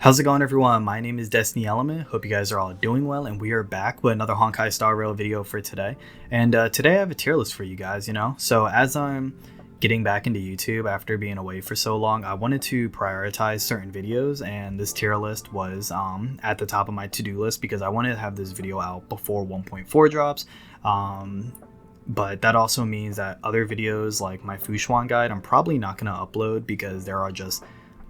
How's it going, everyone? My name is DestinyElement. Hope you guys are all doing well, and we are back with another Honkai Star Rail video for today. And today I have a tier list for you guys, So as I'm getting back into YouTube after being away for so long, I wanted to prioritize certain videos, and this tier list was at the top of my to-do list because I wanted to have this video out before 1.4 drops. But that also means that other videos like my Fushuan guide, I'm probably not going to upload because there are just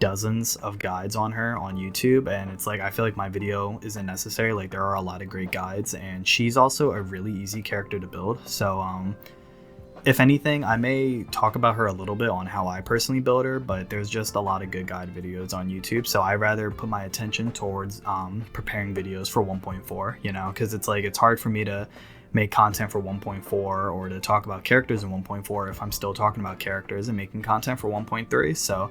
dozens of guides on her on YouTube, and it's like I feel like my video isn't necessary. Like, there are a lot of great guides, and she's also a really easy character to build. So if anything, I may talk about her a little bit on how I personally build her, but there's just a lot of good guide videos on YouTube, so I rather put my attention towards preparing videos for 1.4, because it's like it's hard for me to make content for 1.4 or to talk about characters in 1.4 if I'm still talking about characters and making content for 1.3. So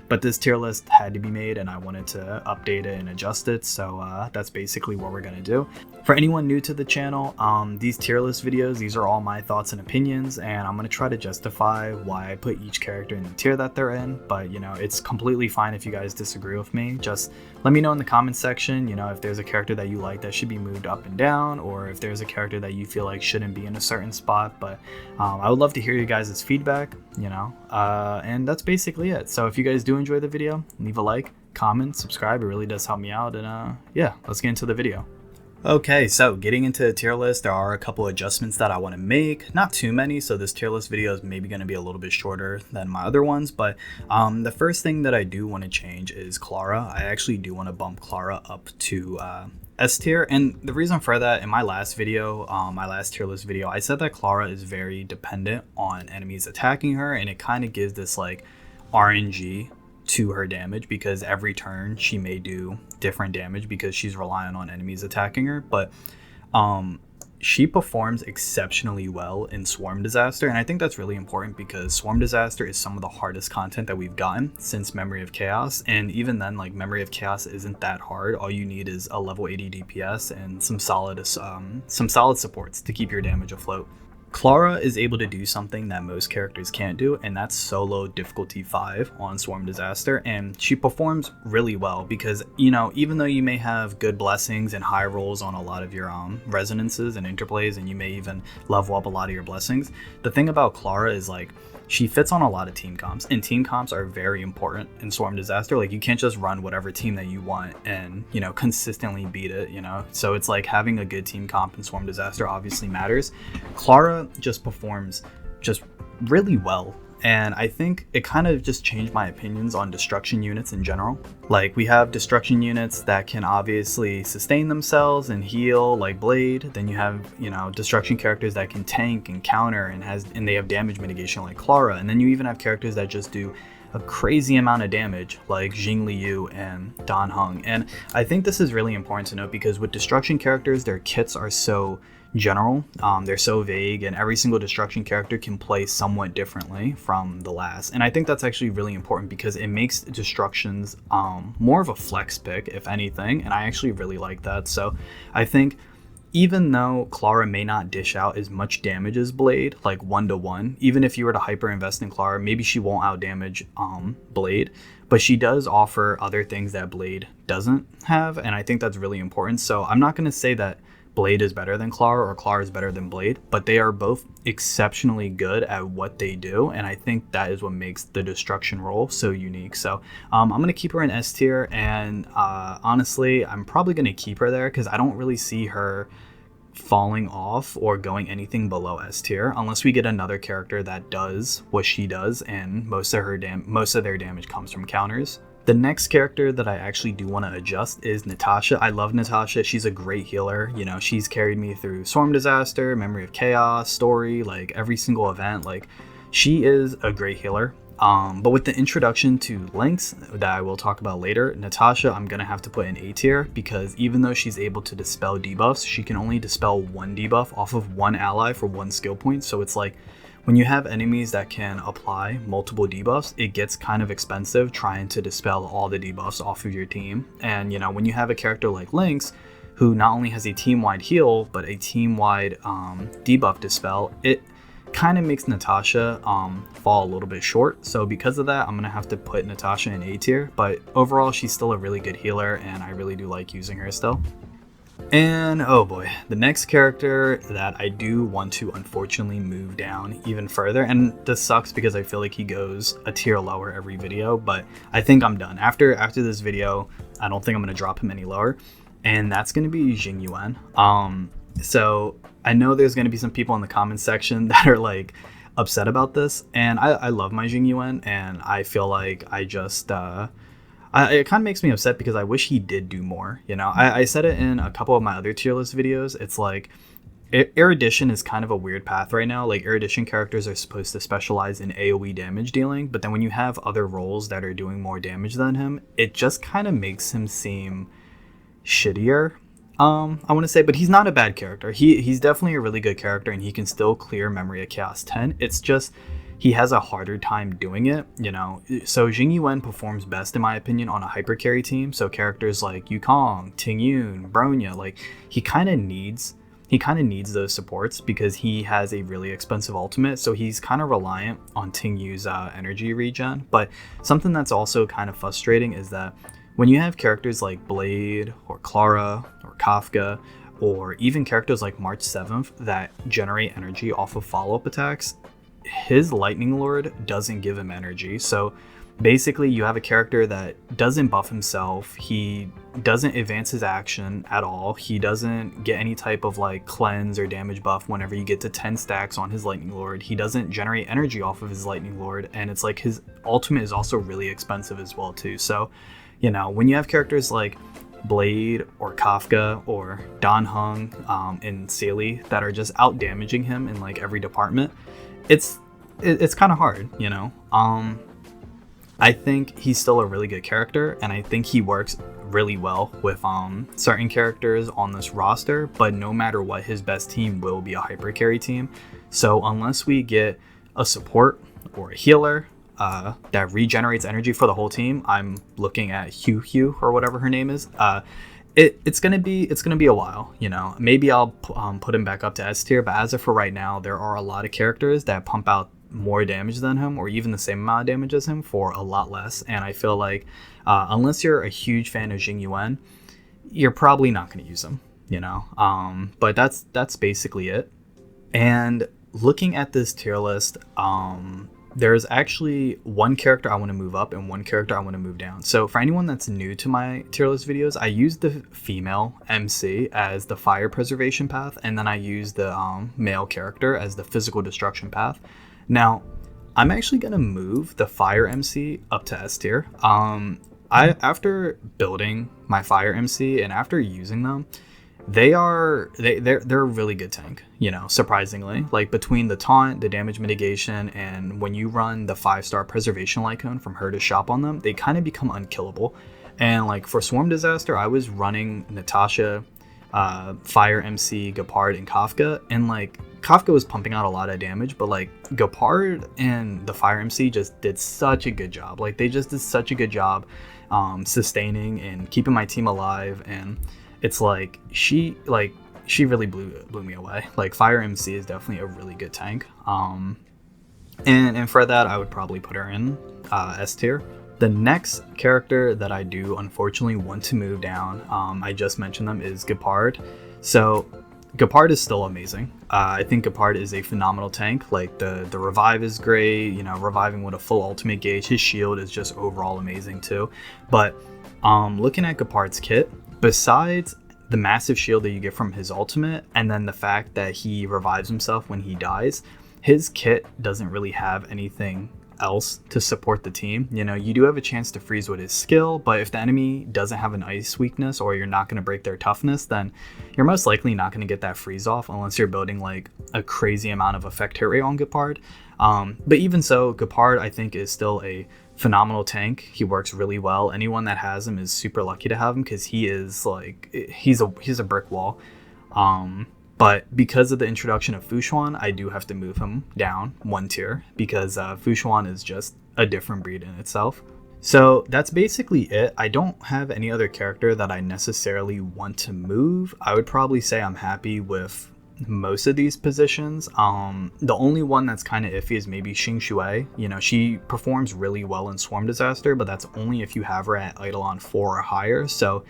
but this tier list had to be made, and I wanted to update it and adjust it, so that's basically what we're gonna do. For anyone new to the channel, these tier list videos, these are all my thoughts and opinions, and I'm gonna try to justify why I put each character in the tier that they're in. But it's completely fine if you guys disagree with me. Just let me know in the comment section, if there's a character that you like that should be moved up and down, or if there's a character that you feel like shouldn't be in a certain spot. But I would love to hear you guys' feedback, and that's basically it. So if you guys do enjoy the video, leave a like, comment, subscribe. It really does help me out, and yeah, let's get into the video. Okay, so getting into the tier list, there are a couple adjustments that I want to make. Not too many, so this tier list video is maybe going to be a little bit shorter than my other ones. But the first thing that I do want to change is Clara. I actually do want to bump Clara up to S tier, and the reason for that, in my last video, my last tier list video, I said that Clara is very dependent on enemies attacking her, and it kind of gives this like RNG to her damage because every turn she may do different damage because she's reliant on enemies attacking her. But she performs exceptionally well in Swarm Disaster, and I think that's really important because Swarm Disaster is some of the hardest content that we've gotten since Memory of Chaos, and even then, like, Memory of Chaos isn't that hard. All you need is a level 80 DPS and some solid supports to keep your damage afloat. Clara is able to do something that most characters can't do, and that's solo difficulty 5 on Swarm Disaster, and she performs really well because, even though you may have good blessings and high rolls on a lot of your resonances and interplays, and you may even level up a lot of your blessings, the thing about Clara is, like, she fits on a lot of team comps, and team comps are very important in Swarm Disaster. Like, you can't just run whatever team that you want and, consistently beat it, So it's like having a good team comp in Swarm Disaster obviously matters. Clara just performs just really well, and I think it kind of just changed my opinions on destruction units in general. Like, we have destruction units that can obviously sustain themselves and heal, like Blade. Then you have, destruction characters that can tank and counter and they have damage mitigation like Clara. And then you even have characters that just do a crazy amount of damage like Jing Liu and Dan Heng. And I think this is really important to note because with destruction characters, their kits are so general, they're so vague, and every single destruction character can play somewhat differently from the last. And I think that's actually really important because it makes destructions more of a flex pick, if anything, and I actually really like that. So I think even though Clara may not dish out as much damage as Blade, like 1-to-1, even if you were to hyper invest in Clara, maybe she won't out damage Blade, but she does offer other things that Blade doesn't have, and I think that's really important. So I'm not going to say that Blade is better than Clara or Clara is better than Blade, but they are both exceptionally good at what they do, and I think that is what makes the destruction role so unique. So I'm going to keep her in S tier, and honestly, I'm probably going to keep her there because I don't really see her falling off or going anything below S tier unless we get another character that does what she does, and most of their damage comes from counters. The next character that I actually do want to adjust is Natasha. I love Natasha. She's a great healer. She's carried me through Swarm Disaster, Memory of Chaos, Story, like every single event. Like, she is a great healer. But with the introduction to Lynx that I will talk about later, Natasha I'm going to have to put in A tier because even though she's able to dispel debuffs, she can only dispel one debuff off of one ally for one skill point. So it's like, when you have enemies that can apply multiple debuffs, it gets kind of expensive trying to dispel all the debuffs off of your team. And, when you have a character like Lynx, who not only has a team-wide heal, but a team-wide debuff dispel, it kind of makes Natasha fall a little bit short. So because of that, I'm gonna have to put Natasha in A tier, but overall she's still a really good healer and I really do like using her still. And oh boy, the next character that I do want to unfortunately move down even further, and this sucks because I feel like he goes a tier lower every video, but I think I'm done. After this video, I don't think I'm going to drop him any lower, and that's going to be Jin Yuan. So I know there's going to be some people in the comments section that are like upset about this, and I love my Jin Yuan, and I feel like I just it kind of makes me upset because I wish he did do more. You know, I said it in a couple of my other tier list videos. It's like erudition is kind of a weird path right now. Like erudition characters are supposed to specialize in AoE damage dealing, but then when you have other roles that are doing more damage than him, it just kind of makes him seem shittier. I want to say, but he's not a bad character. He's definitely a really good character, and he can still clear Memory of Chaos 10. It's just he has a harder time doing it, you know. So Jin Yuan performs best, in my opinion, on a hyper carry team. So characters like Yukong, Tingyun, Bronya, like he kind of needs those supports because he has a really expensive ultimate. So he's kind of reliant on Tingyu's energy regen. But something that's also kind of frustrating is that when you have characters like Blade or Clara or Kafka, or even characters like March 7th that generate energy off of follow-up attacks, his Lightning Lord doesn't give him energy. So basically you have a character that doesn't buff himself, he doesn't advance his action at all, he doesn't get any type of like cleanse or damage buff whenever you get to 10 stacks on his Lightning Lord, he doesn't generate energy off of his Lightning Lord, and it's like his ultimate is also really expensive as well too. So, you know, when you have characters like Blade or Kafka or Dan Heng and Sealy that are just out damaging him in like every department, it's kind of hard, you know. I think he's still a really good character, and I think he works really well with certain characters on this roster, but no matter what, his best team will be a hyper carry team. So unless we get a support or a healer that regenerates energy for the whole team, I'm looking at Hugh or whatever her name is, it's gonna be a while, you know. Maybe I'll put him back up to S tier, but as of for right now, there are a lot of characters that pump out more damage than him, or even the same amount of damage as him for a lot less. And I feel like unless you're a huge fan of Jin Yuan, you're probably not going to use him, you know. But that's basically it. And looking at this tier list, there's actually one character I want to move up and one character I want to move down. So for anyone that's new to my tier list videos, I use the female MC as the fire preservation path, and then I use the male character as the physical destruction path. Now, I'm actually going to move the fire MC up to S tier. After building my fire MC and after using them, they're a really good tank, you know, surprisingly. Like between the taunt, the damage mitigation, and when you run the 5-star preservation lycone from her to shop on them, they kind of become unkillable. And like for Swarm Disaster, I was running Natasha, Fire MC, Gepard, and Kafka, and like Kafka was pumping out a lot of damage, but like Gepard and the Fire MC just did such a good job. Like they just did such a good job sustaining and keeping my team alive, and it's like she really blew me away. Like Fire MC is definitely a really good tank. And for that, I would probably put her in S tier. The next character that I do unfortunately want to move down, I just mentioned them, is Gepard. So Gepard is still amazing. I think Gepard is a phenomenal tank. Like the revive is great, you know, reviving with a full ultimate gauge. His shield is just overall amazing too. But looking at Gepard's kit, besides the massive shield that you get from his ultimate, and then the fact that he revives himself when he dies, his kit doesn't really have anything else to support the team. You know, you do have a chance to freeze with his skill, but if the enemy doesn't have an ice weakness or you're not going to break their toughness, then you're most likely not going to get that freeze off unless you're building like a crazy amount of effect hit rate on Gepard. But even so, Gepard I think is still a phenomenal tank. He works really well. Anyone that has him is super lucky to have him because he is like, he's a brick wall. But because of the introduction of Fushuan, I do have to move him down one tier because Fushuan is just a different breed in itself. So that's basically it. I don't have any other character that I necessarily want to move. I would probably say I'm happy with most of these positions. The only one that's kind of iffy is maybe Xing Shui. You know, she performs really well in Swarm Disaster, but that's only if you have her at Eidolon 4 or higher. So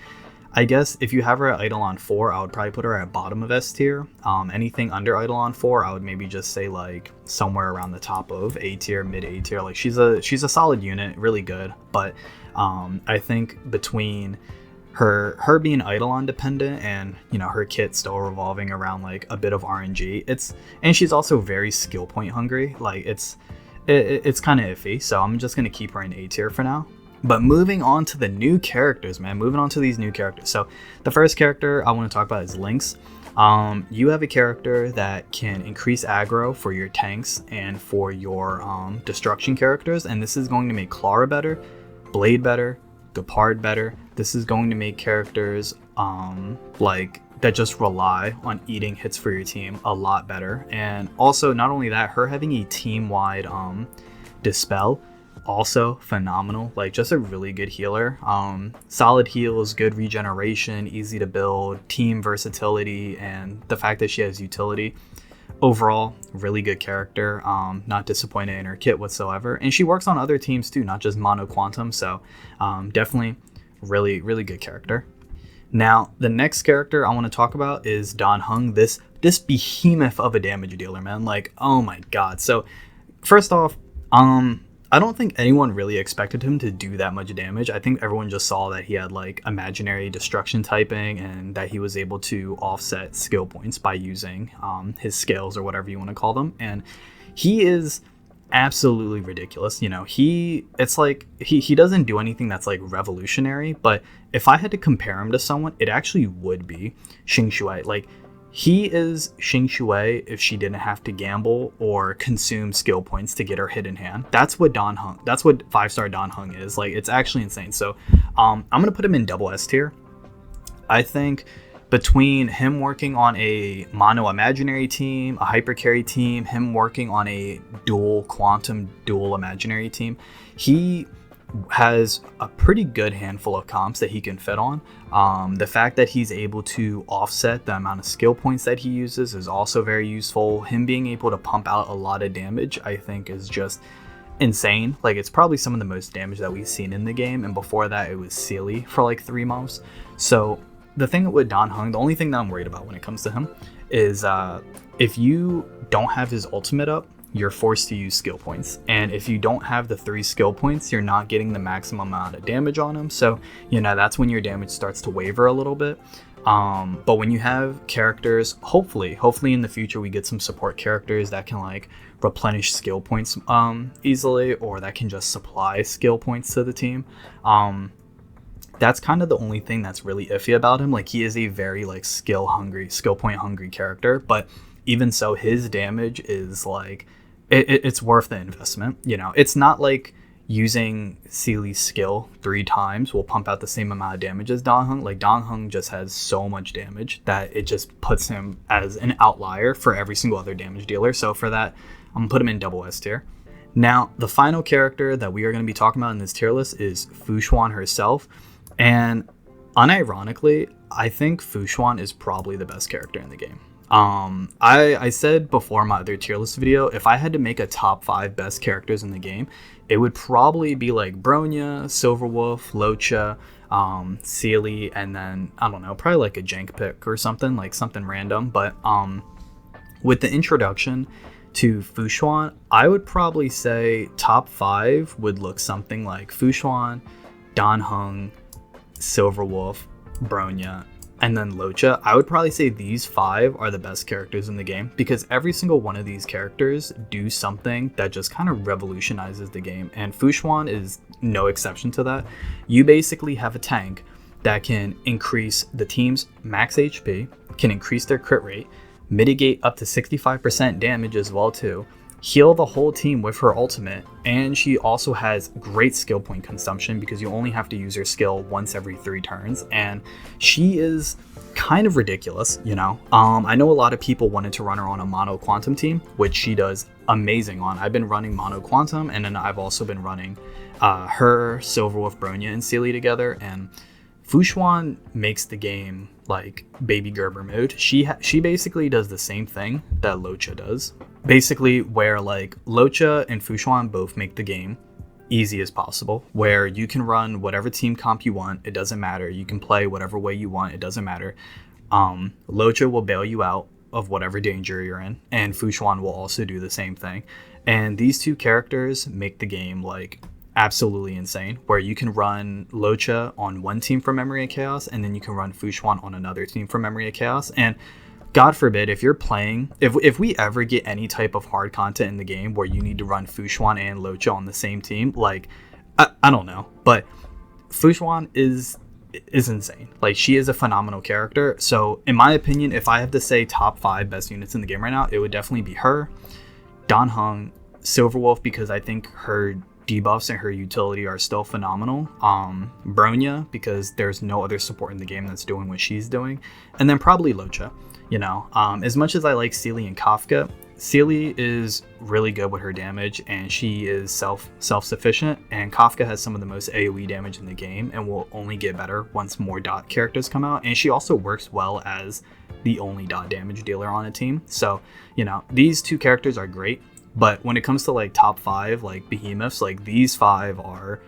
I guess if you have her at Eidolon 4, I would probably put her at bottom of S tier. Anything under Eidolon 4, I would maybe just say like somewhere around the top of A tier, mid A tier. Like she's a solid unit, really good. But I think between her being Eidolon dependent and, you know, her kit still revolving around like a bit of RNG, and she's also very skill point hungry. Like it's kind of iffy. So I'm just gonna keep her in A tier for now. But moving on to the new characters, man. Moving on to these new characters. So the first character I want to talk about is Lynx. You have a character that can increase aggro for your tanks and for your destruction characters, and this is going to make Clara better, Blade better, Gepard better. This is going to make characters like that just rely on eating hits for your team a lot better. And also, not only that, her having a team-wide dispel, also phenomenal. Like just a really good healer. Solid heals, good regeneration, easy to build, team versatility, and the fact that she has utility. Overall, really good character. Not disappointed in her kit whatsoever, and she works on other teams too, not just mono quantum. So definitely really good character. Now the next character I want to talk about is Dan Heng. This behemoth of a damage dealer, man. Like, oh my god. So first off, I don't think anyone really expected him to do that much damage. I think everyone just saw that he had like imaginary destruction typing and that he was able to offset skill points by using his skills or whatever you want to call them. And he is absolutely ridiculous. You know, it's like he doesn't do anything that's like revolutionary, but if I had to compare him to someone, it actually would be Xing Shui. Like, he is Xing Shui if she didn't have to gamble or consume skill points to get her hit in hand. That's what Dan Heng, that's what 5-star Dan Heng is. Like, it's actually insane. So I'm gonna put him in double S tier. I think between him working on a mono imaginary team, a hyper carry team, him working on a dual quantum dual imaginary team, he has a pretty good handful of comps that he can fit on. The fact that he's able to offset the amount of skill points that he uses is also very useful. Him being able to pump out a lot of damage, I think, is just insane. Like, it's probably some of the most damage that we've seen in the game, and before that it was Sealy for like 3 months. So the thing with Dan Heng, the only thing that I'm worried about when it comes to him is if you don't have his ultimate up, you're forced to use skill points, and if you don't have the 3 skill points, you're not getting the maximum amount of damage on him. So, you know, that's when your damage starts to waver a little bit. But when you have characters, hopefully in the future we get some support characters that can like replenish skill points easily, or that can just supply skill points to the team. That's kind of the only thing that's really iffy about him. Like, he is a very like skill point hungry character, but even so, his damage is like, it's worth the investment. You know, it's not like using Sealy's skill 3 times will pump out the same amount of damage as Dan Heng. Like, Dan Heng just has so much damage that it just puts him as an outlier for every single other damage dealer. So for that, I'm gonna put him in double S tier. Now, the final character that we are going to be talking about in this tier list is Fu Xuan herself. And unironically, I think Fu Xuan is probably the best character in the game. I said before my other tier list video, if I had to make a top 5 best characters in the game, it would probably be like Bronya, Silverwolf, Locha, Sealy, and then, I don't know, probably like a jank pick or something, like something random. But with the introduction to Fu Xuan, I would probably say top 5 would look something like Fu Xuan, Dan Heng, Silverwolf, Bronya, and then Locha. I would probably say these 5 are the best characters in the game, because every single one of these characters do something that just kind of revolutionizes the game, and Fu Xuan is no exception to that. You basically have a tank that can increase the team's max HP, can increase their crit rate, mitigate up to 65% damage as well too, heal the whole team with her ultimate, and she also has great skill point consumption because you only have to use her skill once every 3 turns, and she is kind of ridiculous, you know. I know a lot of people wanted to run her on a mono quantum team, which she does amazing on. I've been running mono quantum, and then I've also been running her, Silverwolf, Bronya, and Sealy together, and Fu Xuan makes the game like Baby Gerber mode. She basically does the same thing that Locha does. Basically, where like Locha and Fu Xuan both make the game easy as possible, where you can run whatever team comp you want. It doesn't matter. You can play whatever way you want. It doesn't matter. Locha will bail you out of whatever danger you're in, and Fu Xuan will also do the same thing. And these two characters make the game like absolutely insane, where you can run Locha on one team for Memory of Chaos, and then you can run Fu Xuan on another team for Memory of Chaos. And God forbid, if you're playing, if we ever get any type of hard content in the game where you need to run Fu Xuan and Locha on the same team, like, I don't know, but Fu Xuan is insane. Like, she is a phenomenal character. So in my opinion, if I have to say top 5 best units in the game right now, it would definitely be her, Dan Heng, Silverwolf, because I think her debuffs and her utility are still phenomenal. Bronya, because there's no other support in the game that's doing what she's doing, and then probably Locha. You know, as much as I like Sealy and Kafka, Sealy is really good with her damage, and she is self-sufficient, and Kafka has some of the most AoE damage in the game and will only get better once more dot characters come out. And she also works well as the only dot damage dealer on a team. So, you know, these two characters are great, but when it comes to like top 5 like behemoths, like these 5 are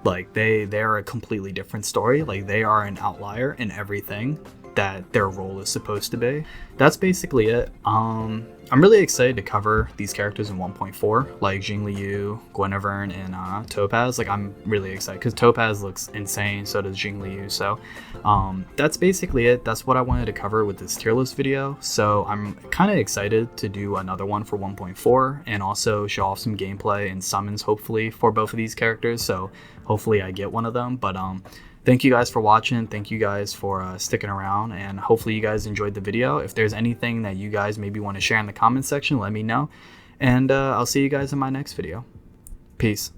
like they're a completely different story. Like, they are an outlier in everything that their role is supposed to be. That's basically it. I'm really excited to cover these characters in 1.4, like Jingliu, Guinevere, and Topaz. Like, I'm really excited because Topaz looks insane, so does Jingliu. So that's basically it. That's what I wanted to cover with this tier list video. So I'm kind of excited to do another one for 1.4 and also show off some gameplay and summons, hopefully, for both of these characters. So hopefully I get one of them. But thank you guys for watching. Thank you guys for sticking around, and hopefully you guys enjoyed the video. If there's anything that you guys maybe want to share in the comment section, let me know, and I'll see you guys in my next video. Peace.